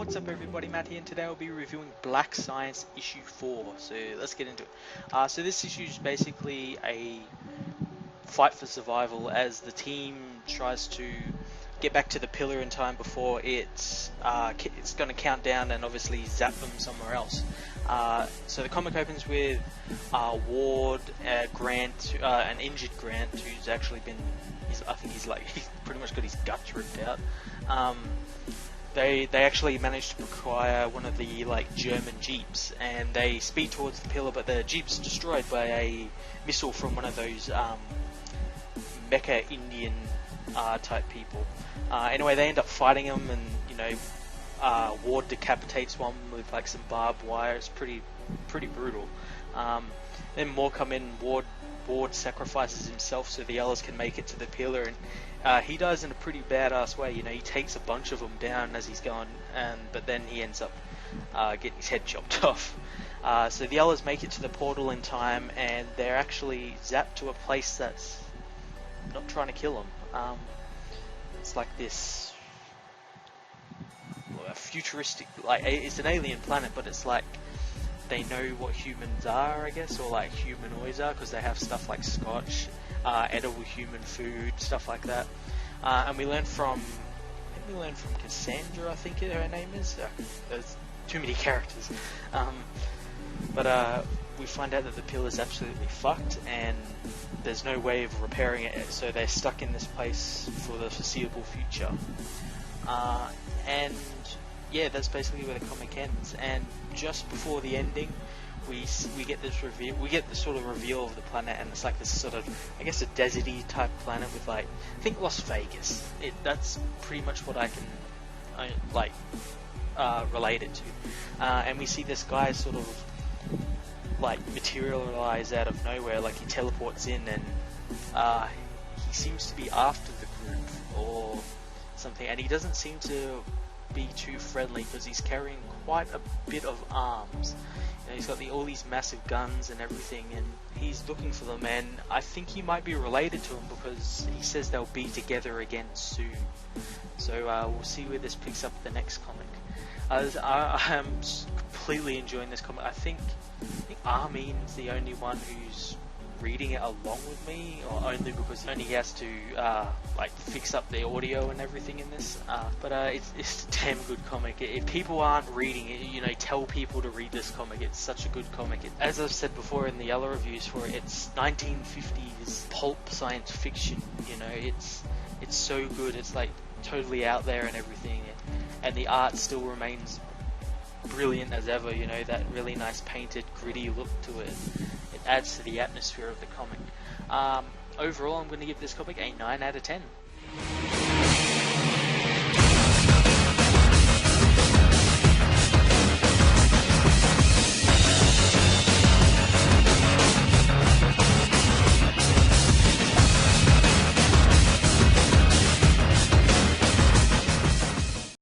What's up everybody, Matt here, and today I'll be reviewing Black Science issue 4, so let's get into it. So this issue is basically a fight for survival as the team tries to get back to the pillar in time before it's going to count down and obviously zap them somewhere else. So the comic opens with Ward, Grant, an injured Grant who's actually been, I think he's pretty much got his guts ripped out. They actually managed to acquire one of the German jeeps, and they speed towards the pillar, but the jeep's destroyed by a missile from one of those Mecha Indian type people. Anyway, they end up fighting them, and Ward decapitates one with some barbed wire. It's pretty brutal. Then more come in. Ward sacrifices himself so the others can make it to the pillar, and he dies in a pretty badass way. He takes a bunch of them down as he's going, but then he ends up getting his head chopped off. So the others make it to the portal in time, and they're actually zapped to a place that's not trying to kill them. It's like this futuristic, it's an alien planet, but it's like they know what humans are, I guess, or humanoids are, because they have stuff like scotch, edible human food, stuff like that. And we learn from Cassandra, I think her name is. There's too many characters. But we find out that the pillar's absolutely fucked, and there's no way of repairing it, so they're stuck in this place for the foreseeable future. And yeah, that's basically where the comic ends. And just before the ending, we get this reveal. We get this sort of reveal of the planet, and it's like this sort of, I guess, a deserty type planet with think Las Vegas. That's pretty much what I can relate it to. And we see this guy sort of materialize out of nowhere. He teleports in, and he seems to be after the group or something. And he doesn't seem to be too friendly because he's carrying quite a bit of arms. He's got all these massive guns and everything, and he's looking for them, and I think he might be related to him because he says they'll be together again soon. So we'll see where this picks up the next comic. I am completely enjoying this comic. I think Armin's the only one who's reading it along with me, or only because he has to fix up the audio and everything in this. But it's a damn good comic. If people aren't reading it, tell people to read this comic. It's such a good comic. As I've said before in the other reviews for it, it's 1950s pulp science fiction. It's so good. It's totally out there and everything, and the art still remains brilliant as ever. That really nice painted, gritty look to it. It adds to the atmosphere of the comic. Overall, I'm going to give this comic a 9 out of 10.